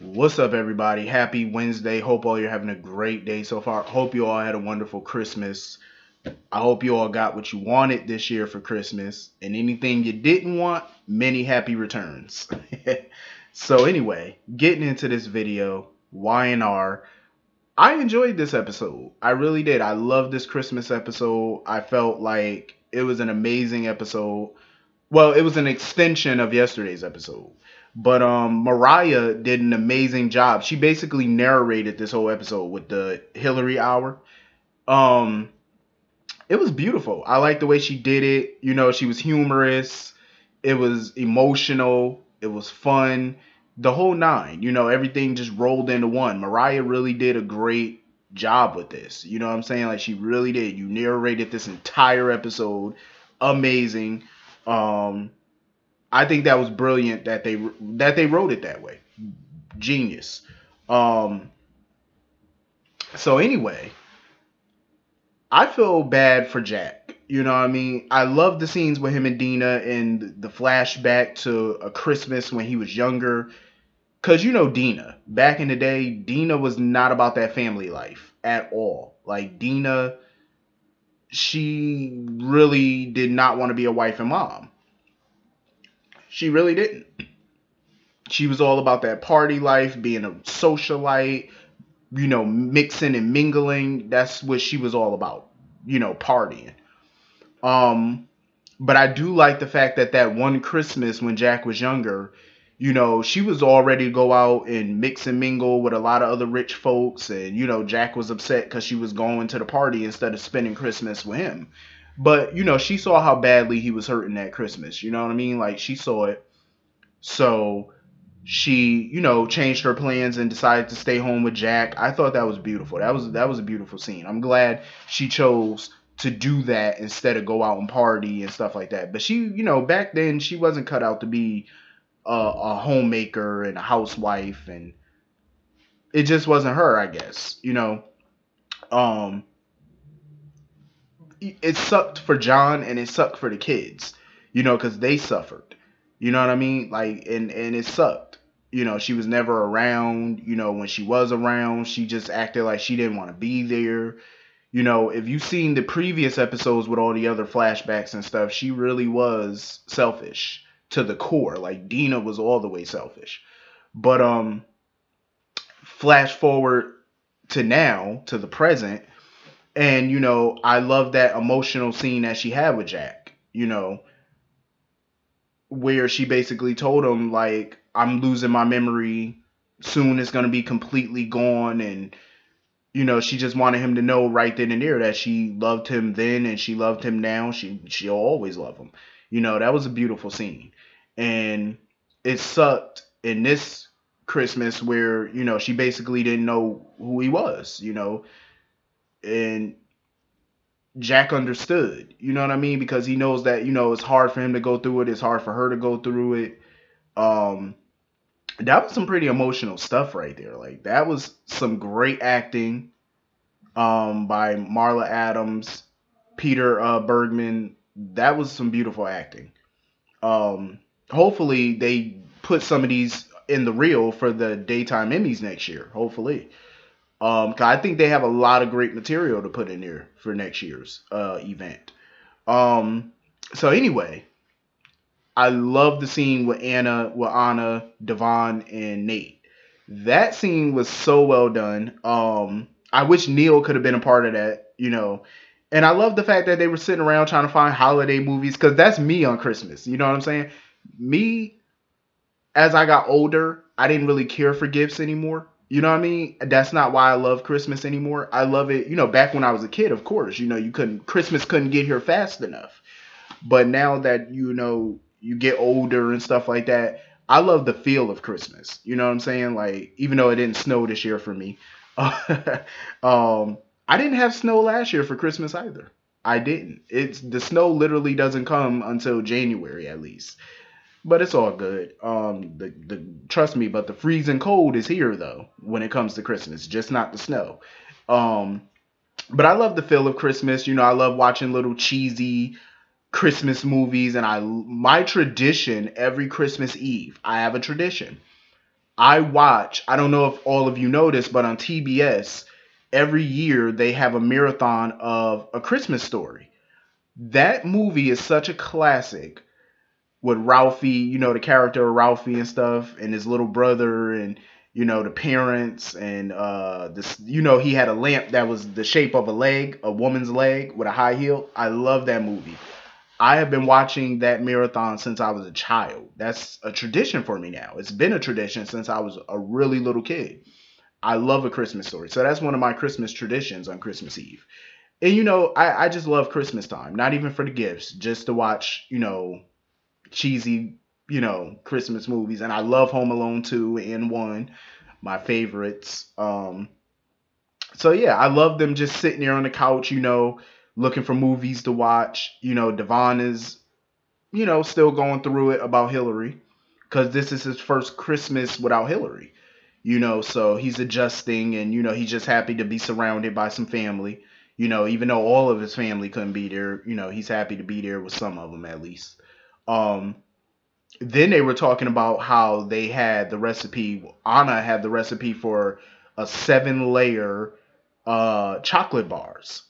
What's up, everybody? Happy Wednesday. Hope all you're having a great day so far. Hope you all had a wonderful Christmas. I hope you all got what you wanted this year for Christmas. And anything you didn't want, many happy returns. So, anyway, getting into this video, Y&R. I enjoyed this episode. I really did. I loved this Christmas episode. I felt like it was an amazing episode. Well, it was an extension of yesterday's episode. But Mariah did an amazing job. She basically narrated this whole episode with the Hillary hour. Um it was beautiful. I like the way she did it. She was humorous. It was emotional. It was fun. The whole nine. Everything just rolled into one. Mariah really did a great job with this. You know what I'm saying? Like, she really did. You narrated this entire episode. Amazing. Um I think that was brilliant that they wrote it that way. Genius. Um so anyway, I feel bad for Jack. You know what I mean? I love the scenes with him and Dina and the flashback to a Christmas when he was younger. Cause Dina. Back in the day, Dina was not about that family life at all. Like, Dina, she really did not want to be a wife and mom. She really didn't. She was all about that party life, being a socialite, mixing and mingling. That's what she was all about, partying. Um, but I do like the fact that one Christmas when Jack was younger, she was all ready to go out and mix and mingle with a lot of other rich folks. And, Jack was upset because she was going to the party instead of spending Christmas with him. But, she saw how badly he was hurting that Christmas. You know what I mean? Like, she saw it. So she, changed her plans and decided to stay home with Jack. I thought that was beautiful. That was a beautiful scene. I'm glad she chose to do that instead of go out and party and stuff like that. But she, back then she wasn't cut out to be a homemaker and a housewife, and it just wasn't her, I guess. Um, it sucked for John and it sucked for the kids, because they suffered. You know what I mean? Like, and it sucked. She was never around. When she was around, she just acted like she didn't want to be there. If you've seen the previous episodes with all the other flashbacks and stuff, she really was selfish to the core. Like, Dina was all the way selfish. But flash forward to now, to the present, and I love that emotional scene that she had with Jack. Where she basically told him, like, I'm losing my memory. Soon it's gonna be completely gone. And she just wanted him to know right then and there that she loved him then and she loved him now. She'll always love him. That was a beautiful scene. And it sucked in this Christmas where, she basically didn't know who he was, and Jack understood, you know what I mean? Because he knows that, it's hard for him to go through it. It's hard for her to go through it. Um, that was some pretty emotional stuff right there. Like, that was some great acting by Marla Adams, Peter Bergman. That was some beautiful acting. Hopefully they put some of these in the reel for the daytime Emmys next year. Hopefully. 'Cause I think they have a lot of great material to put in there for next year's event. Um, so anyway, I love the scene with Anna, Devon, and Nate. That scene was so well done. I wish Neil could have been a part of that. And I love the fact that they were sitting around trying to find holiday movies, because that's me on Christmas. You know what I'm saying? Me, as I got older, I didn't really care for gifts anymore. You know what I mean? That's not why I love Christmas anymore. I love it, back when I was a kid, of course. Christmas couldn't get here fast enough. But now that, you get older and stuff like that, I love the feel of Christmas. You know what I'm saying? Like, even though it didn't snow this year for me, I didn't have snow last year for Christmas either. I didn't. The snow literally doesn't come until January at least. But it's all good. The trust me, but the freezing cold is here though when it comes to Christmas, just not the snow. Um, but I love the feel of Christmas. I love watching little cheesy Christmas movies, and my tradition every Christmas Eve. I have a tradition. I don't know if all of you know this, but on TBS, every year they have a marathon of A Christmas Story. That movie is such a classic with Ralphie, the character of Ralphie and stuff, and his little brother, and the parents, and this, he had a lamp that was the shape of a leg, a woman's leg with a high heel. I love that movie. I have been watching that marathon since I was a child. That's a tradition for me now. It's been a tradition since I was a really little kid. I love A Christmas Story. So that's one of my Christmas traditions on Christmas Eve. And I just love Christmas time. Not even for the gifts, just to watch, cheesy, Christmas movies. And I love Home Alone 2 and 1, my favorites. So yeah, I love them just sitting there on the couch, looking for movies to watch. Devon is, still going through it about Hillary, because this is his first Christmas without Hillary. So he's adjusting, and he's just happy to be surrounded by some family. Even though all of his family couldn't be there, he's happy to be there with some of them at least. Um, then they were talking about how they had the recipe. Anna had the recipe for a 7-layer chocolate bars.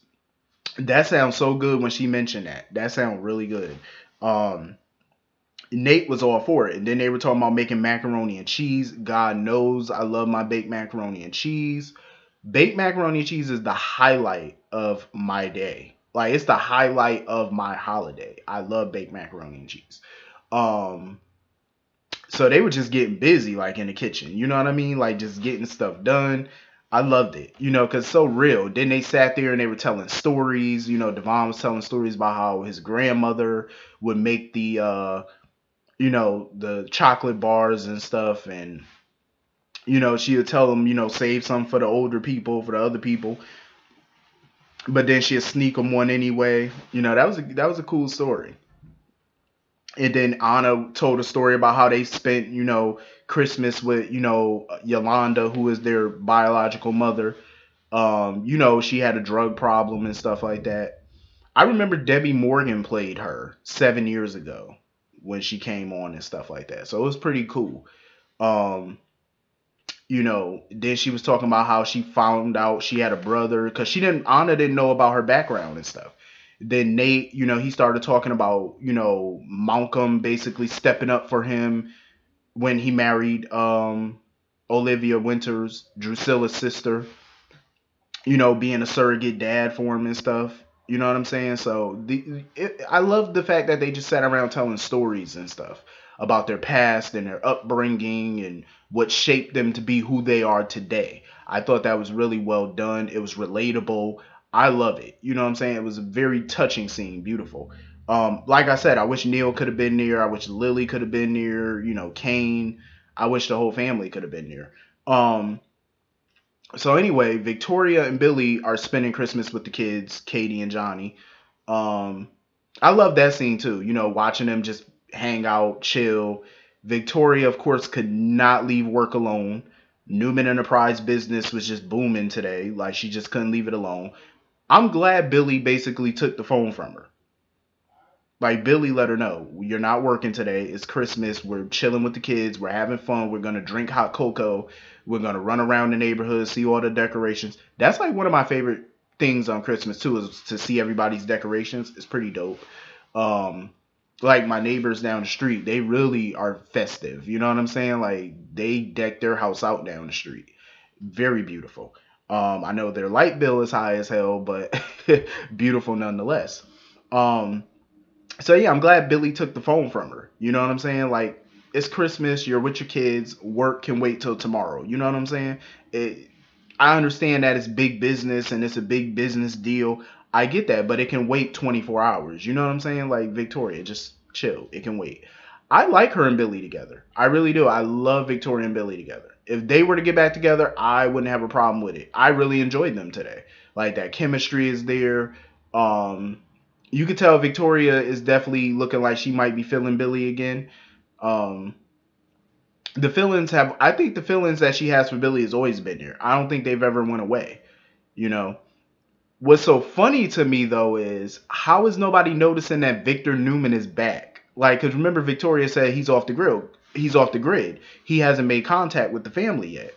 That sounds so good when she mentioned that. That sounds really good. Um, Nate was all for it. And then they were talking about making macaroni and cheese. God knows I love my baked macaroni and cheese. Baked macaroni and cheese is the highlight of my day. Like, it's the highlight of my holiday. I love baked macaroni and cheese. Um so they were just getting busy, like, in the kitchen. You know what I mean? Like, just getting stuff done. I loved it, because it's so real. Then they sat there and they were telling stories. Devon was telling stories about how his grandmother would make the chocolate bars and stuff. And, she would tell them, save some for the older people, for the other people. But then she'd sneak them one anyway. That was a cool story. And then Anna told a story about how they spent, Christmas with, Yolanda, who is their biological mother. She had a drug problem and stuff like that. I remember Debbie Morgan played her 7 years ago when she came on and stuff like that. So it was pretty cool. Um, then she was talking about how she found out she had a brother, because Anna didn't know about her background and stuff. Then Nate, he started talking about, Malcolm basically stepping up for him when he married Olivia Winters, Drusilla's sister, being a surrogate dad for him and stuff. You know what I'm saying? So I love the fact that they just sat around telling stories and stuff about their past and their upbringing and what shaped them to be who they are today. I thought that was really well done. It was relatable. I love it. You know what I'm saying? It was a very touching scene, beautiful. Like I said, I wish Neil could have been there. I wish Lily could have been there. Kane. I wish the whole family could have been there. So anyway, Victoria and Billy are spending Christmas with the kids, Katie and Johnny. Um, I love that scene too. Watching them just hang out, chill. Victoria, of course, could not leave work alone. Newman Enterprise business was just booming today. Like, she just couldn't leave it alone. I'm glad Billy basically took the phone from her. Like, Billy let her know, you're not working today. It's Christmas. We're chilling with the kids. We're having fun. We're going to drink hot cocoa. We're going to run around the neighborhood, see all the decorations. That's like one of my favorite things on Christmas too, is to see everybody's decorations. It's pretty dope. Um, like, my neighbors down the street, they really are festive. You know what I'm saying? Like, they deck their house out down the street. Very beautiful. I know their light bill is high as hell, but beautiful nonetheless. Um, so yeah, I'm glad Billy took the phone from her. You know what I'm saying? Like, it's Christmas, you're with your kids, work can wait till tomorrow. You know what I'm saying? It, I understand that it's big business and it's a big business deal. I get that, but it can wait 24 hours. You know what I'm saying? Like, Victoria, just chill. It can wait. I like her and Billy together. I really do. I love Victoria and Billy together. If they were to get back together, I wouldn't have a problem with it. I really enjoyed them today. Like, that chemistry is there. Um, you could tell Victoria is definitely looking like she might be feeling Billy again. Um, I think the feelings that she has for Billy has always been there. I don't think they've ever went away. You know, what's so funny to me though is, how is nobody noticing that Victor Newman is back? Like, cause remember Victoria said he's off the grill. he's off the grid. He hasn't made contact with the family yet.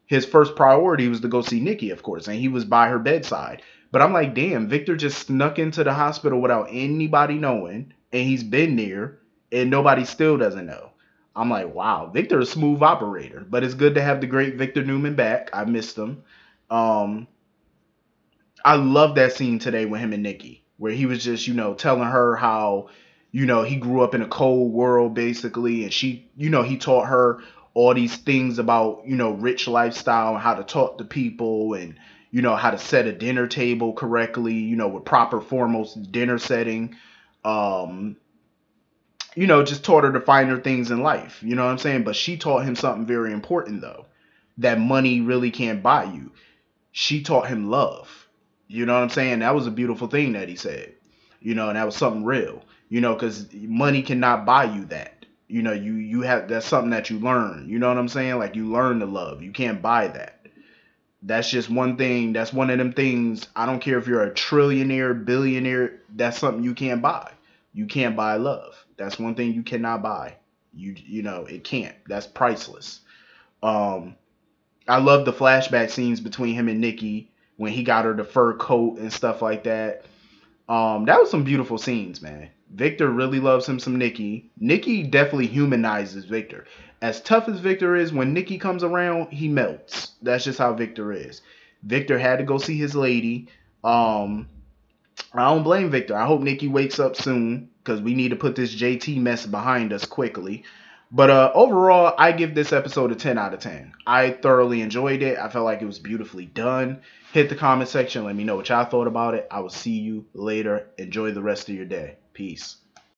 His first priority was to go see Nikki, of course, and he was by her bedside. But I'm like, damn, Victor just snuck into the hospital without anybody knowing, and he's been there, and nobody still doesn't know. I'm like, wow, Victor is a smooth operator. But it's good to have the great Victor Newman back. I missed him. Um, I love that scene today with him and Nikki, where he was just, telling her how, he grew up in a cold world basically, and she, he taught her all these things about, rich lifestyle and how to talk to people and, how to set a dinner table correctly, with proper foremost dinner setting. Um, just taught her the finer things in life. You know what I'm saying? But she taught him something very important though, that money really can't buy you. She taught him love. You know what I'm saying? That was a beautiful thing that he said. And that was something real. Because money cannot buy you that. You have that's something that you learn. You know what I'm saying? Like you learn to love. You can't buy that. That's just one thing. That's one of them things. I don't care if you're a trillionaire, billionaire. That's something you can't buy. You can't buy love. That's one thing you cannot buy. It can't. That's priceless. Um, I love the flashback scenes between him and Nikki when he got her the fur coat and stuff like that. That was some beautiful scenes, man. Victor really loves him some Nikki. Nikki definitely humanizes Victor. As tough as Victor is, when Nikki comes around, he melts. That's just how Victor is. Victor had to go see his lady. Um, I don't blame Victor. I hope Nikki wakes up soon because we need to put this JT mess behind us quickly. But overall, I give this episode a 10 out of 10. I thoroughly enjoyed it. I felt like it was beautifully done. Hit the comment section. Let me know what y'all thought about it. I will see you later. Enjoy the rest of your day. Peace.